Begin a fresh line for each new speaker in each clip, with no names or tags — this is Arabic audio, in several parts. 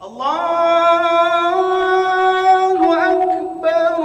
الله أكبر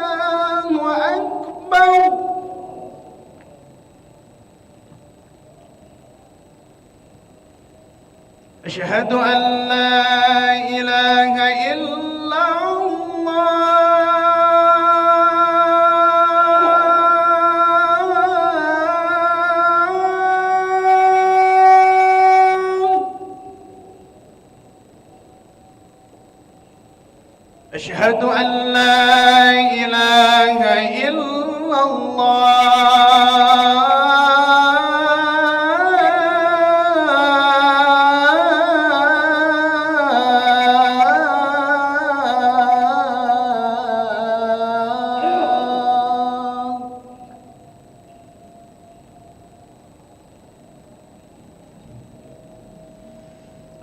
الله أكبر. أشهد أن لا إله إلا أشهد أن لا إله إلا الله.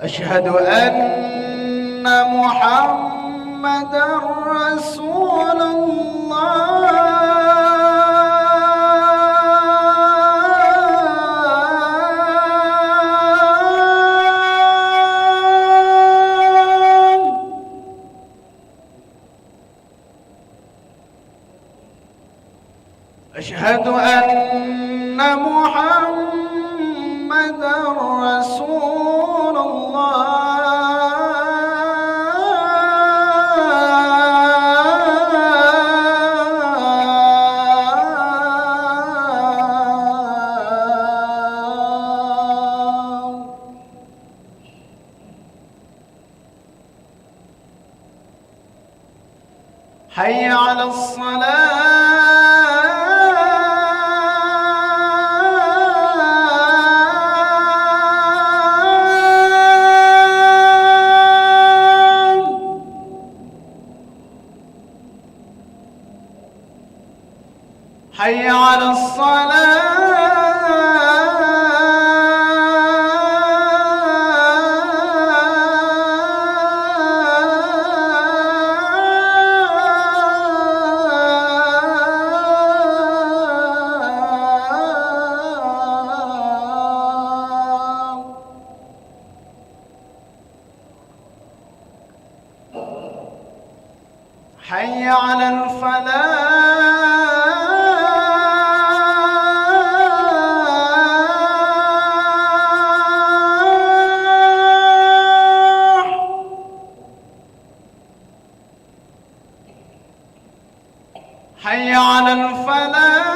أشهد أن محمدًا رسول الله. أشهد أن محمدًا رسول الله. حي على الصلاة. حي على الصلاة. حي على الفلاح. حي على الفلاح.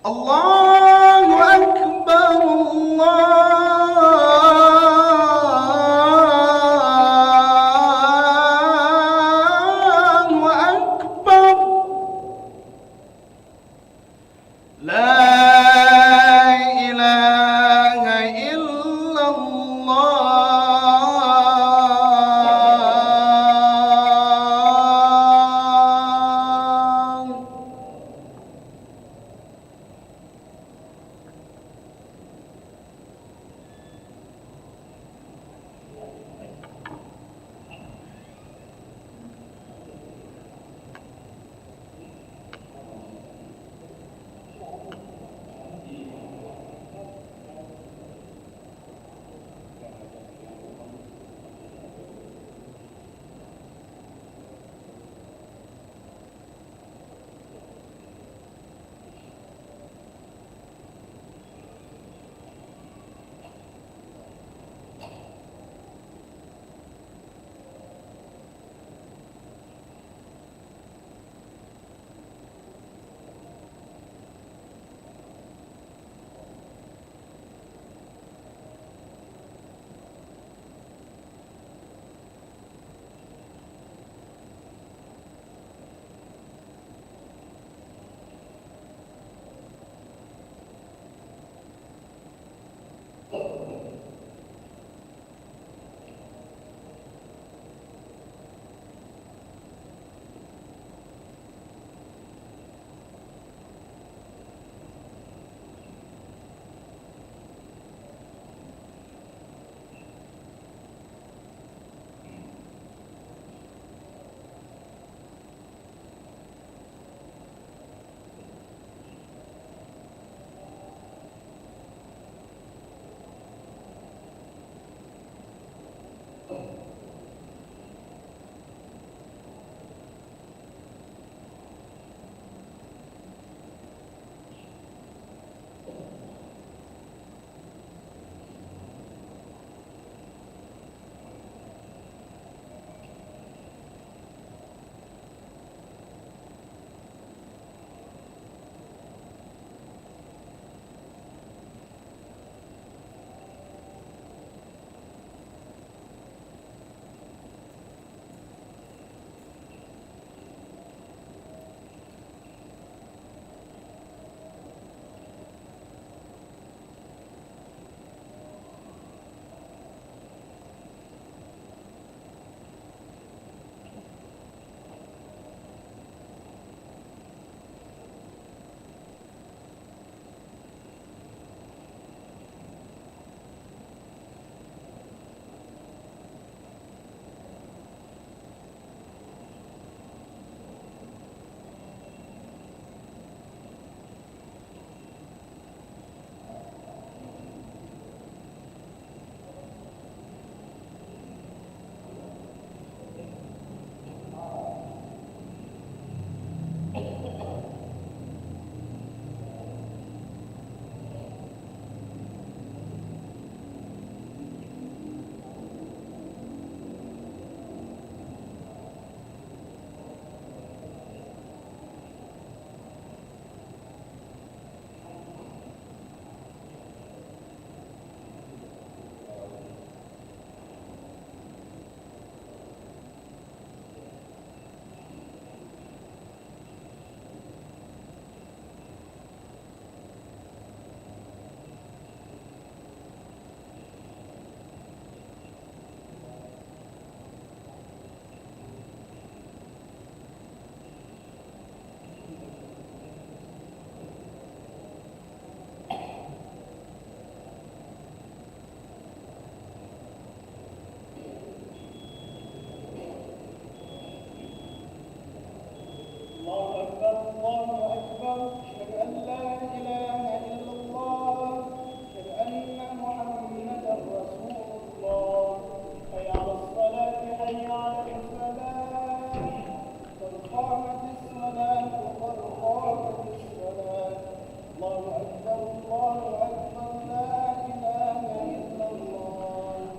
الله أكبر الله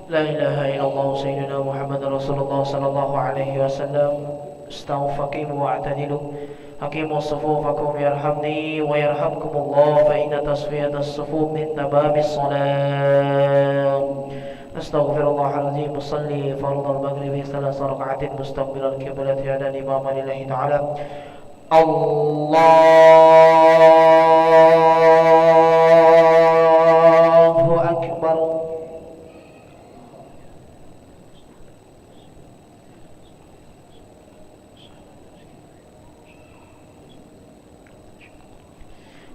لا إله إلا الله سيدنا محمد رسول الله صلى الله عليه وسلم. استووا فقيموا واعتدلوا، أقيموا صفوفكم يرحمني ويرحمكم الله، فإن تصفية الصفوف من تمام الصلاة. أستغفر الله العظيم. أصلي فرض المغرب 3 ركعات مستقبل القبلة على الإمام لله تعالى. الله أكبر.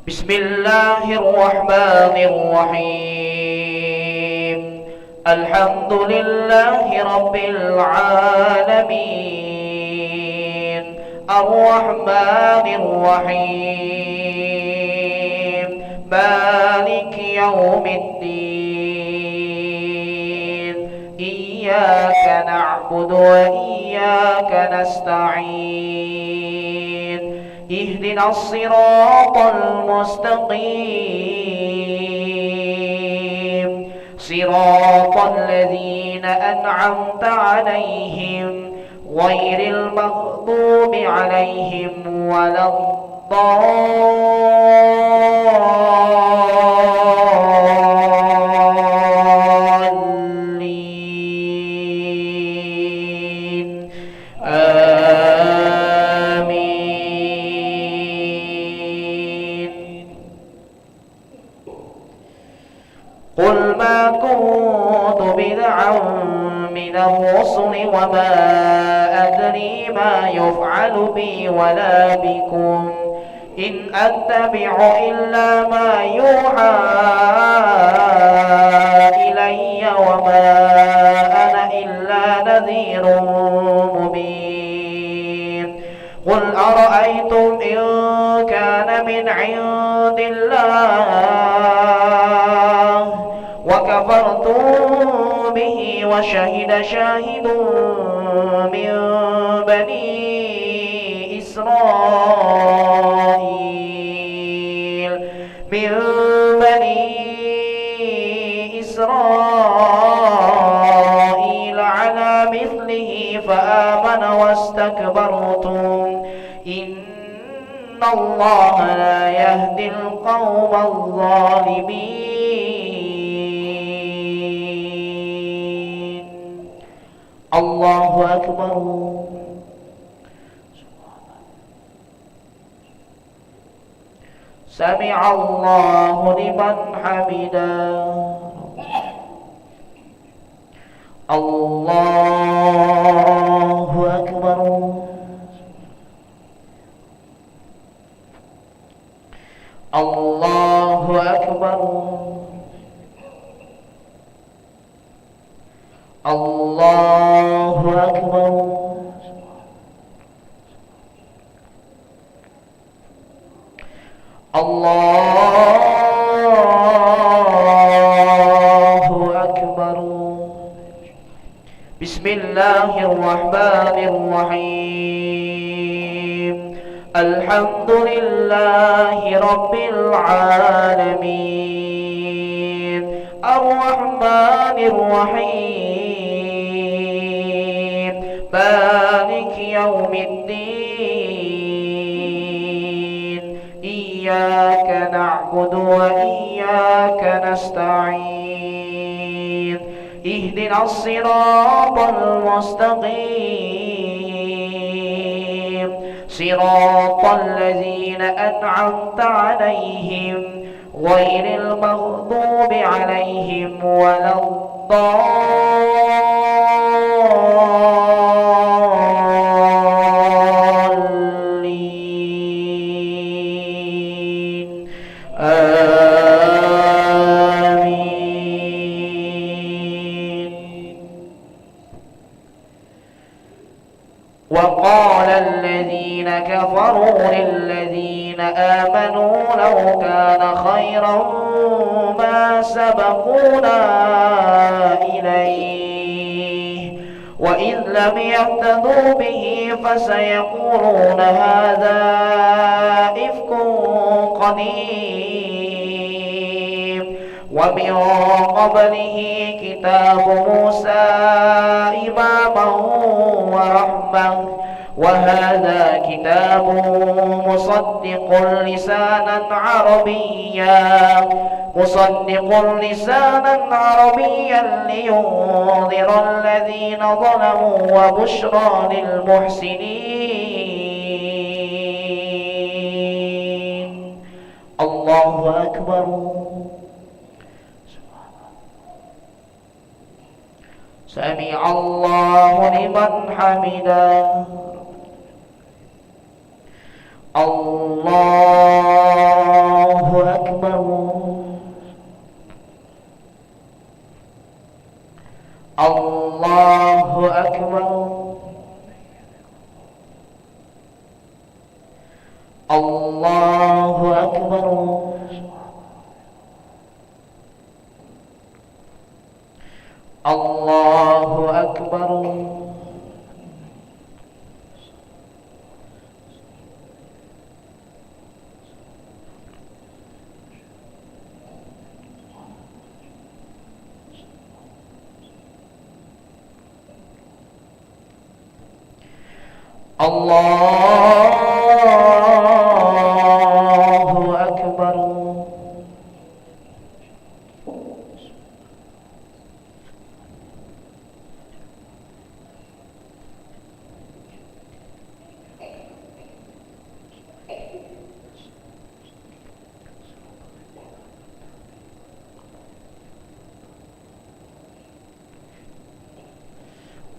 بسم الله الرحمن الرحيم. الحمد لله رب العالمين، الرحمن الرحيم، مالك يوم الدين، إياك نعبد وإياك نستعين، اهدنا الصراط المستقيم، صراط الذين أنعمت عليهم غير المغضوب عليهم ولا الضالين. قل ما كنت بدعا من الرسل وما أدري ما يفعل بي ولا بكم، إن أتبع إلا ما يوحى إلي وما أنا إلا نذير مبين. قل أرأيتم إن كان من عند الله وكفرتم به وشهد شاهد من بني إسرائيل على مثله فآمن واستكبرتم، إن الله لا يهدي القوم الظالمين. الله أكبر. سمع الله لمن حمده. الله أكبر. الله أكبر. الله أكبر. الله أكبر. بسم الله الرحمن الرحيم. الحمد لله رب العالمين، الرحمن الرحيم، مالك يوم الدين، إياك نعبد وإياك نستعين، اهدنا الصراط المستقيم، صراط الذين أنعمت عليهم غير المغضوب عليهم ولا الضالين. وقال الذين كفروا للذين آمنوا لو كان خيرا ما سبقونا إليه، وإذ لم يهتدوا به فسيقولون هذا إفك قديم، ومن قبله كتاب موسى إماما ورحمة وهذا كتاب مصدق لسانا عربيا لينذر الذين ظلموا وبشرى للمحسنين. الله أكبر. سمع الله لمن حمده. الله أكبر. الله أكبر. الله أكبر. الله أكبر. الله أكبر.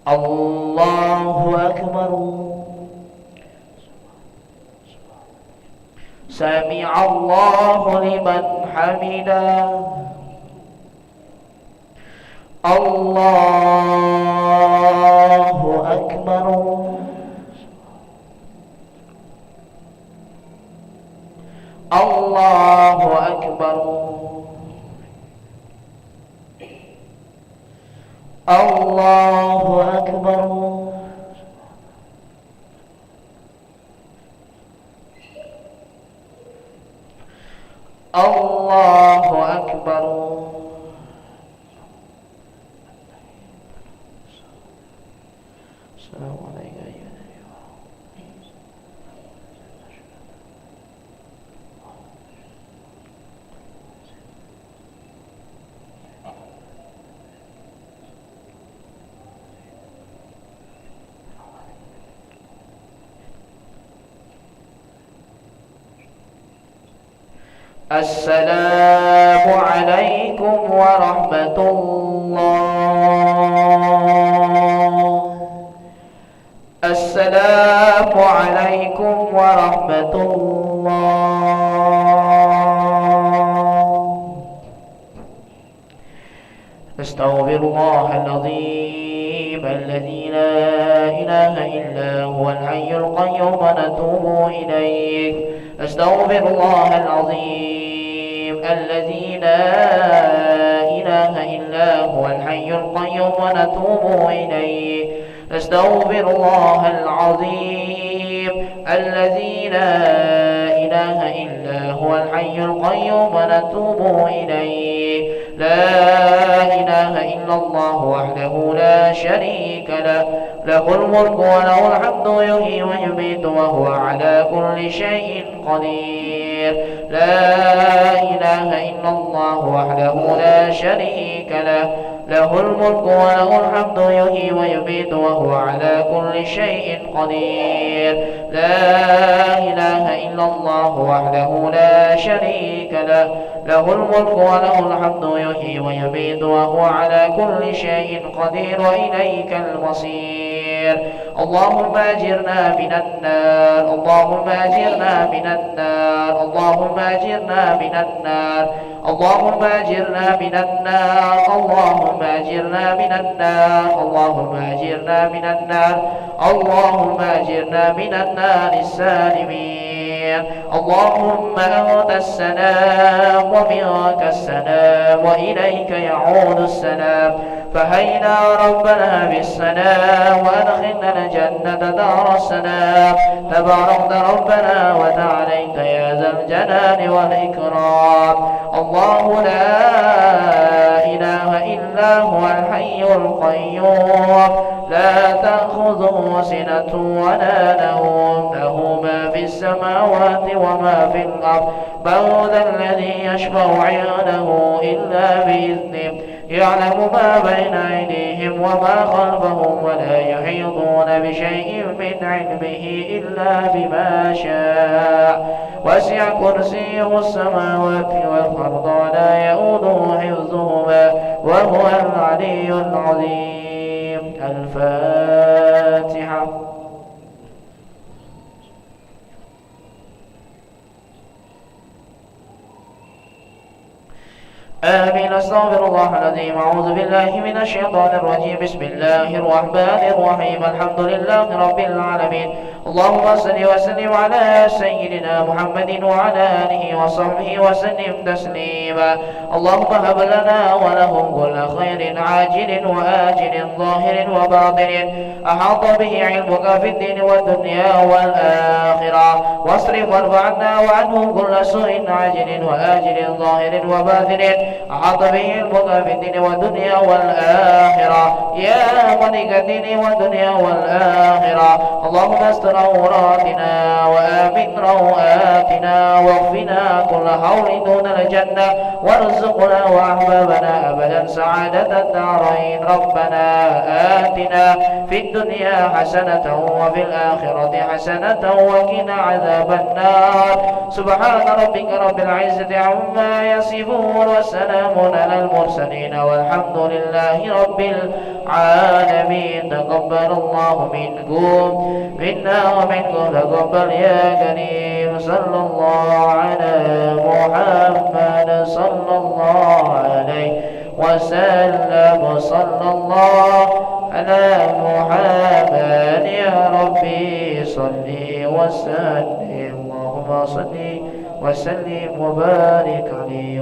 الله أكبر. سمع الله لمن حمده. الله أكبر. الله أكبر. الله أكبر. الله أكبر. السلام عليك أيها النبي. السلام عليكم ورحمة الله. السلام عليكم ورحمة الله. أستغفر الله العظيم الذي لا إله إلا هو الحي القيوم ونتوب إليه. أستغفر الله العظيم الذي لا إله إلا هو الحي القيوم ونتوب إليه. أستغفر الله العظيم الذي لا إله إلا هو الحي القيوم ونتوب إليه. لا إله إلا الله وحده لا شريك له، له الملك وله الحمد يحيي ويميت وهو على كل شيء قدير. لا إله إلا الله وحده لا شريك له، له الملك وله الحمد يحيي ويميت وهو على كل شيء قدير. لا إله إلا الله وحده لا شريك له، له الملك وله الحمد يحيي ويميت وهو على كل شيء قدير وإليك المصير. اللهم أجرنا من النار. اللهم أجرنا من النار. اللهم أجرنا من النار. اللهم أجرنا من النار. اللهم أجرنا من النار. اللهم أجرنا من النار. اللهم أجرنا من النار السالمين. اللهم أنت السلام ومنك السلام وإليك يعود السلام. فهينا ربنا بالسلام وأدخلنا الجنة دار السلام. تباركت ربنا وتعاليت يا ذا الجلال والإكرام. الله لا القيوم لا تأخذه سنة ولا نوم له ما في السماوات وما في الأرض من ذا الذي يشفع عنده إلا بإذنه يعلم ما بين أيديهم وما خلفهم ولا يحيطون بشيء من علمه إلا بما شاء وسع كرسيه السماوات والأرض ولا يؤوده حفظهما وهو العلي العظيم. الفاتحة. آمين. أستغفر الله العظيم. أعوذ بالله من الشيطان الرجيم. بسم الله الرحمن الرحيم. الحمد لله رب العالمين. اللهم صل وسلم على سيدنا محمد وعلى آله وصحبه وسلم تسليما. اللهم هب لنا ولهم كل خير عاجل وآجل ظاهر وباطن أحاط به علمك في الدين والدنيا والآخرة واصرف وارفع عنا وعنهم كل سوء عاجل وآجل ظاهر وباطن أحاط به علمك في الدين والدنيا والآخرة يا ملك الدين والدنيا والآخرة. اللهم استر عوراتنا وآمن روآتنا واغفنا كل حول دون الجنة وارزقنا وأحبابنا أبدا سعادة الدارين. ربنا آتنا في الدنيا حسنة وفي الآخرة حسنة وقنا عذاب النار. سبحان ربك رب العزة عما يصفون وسلام على المرسلين والحمد لله رب العالمين. تقبل الله منكم منا ومنكم تقبل يا كريم. صلى الله على محمد صلى الله عليه وسلم. صلى الله على محمد يا ربي صل وسلم. اللهم صل وسلم وبارك عليه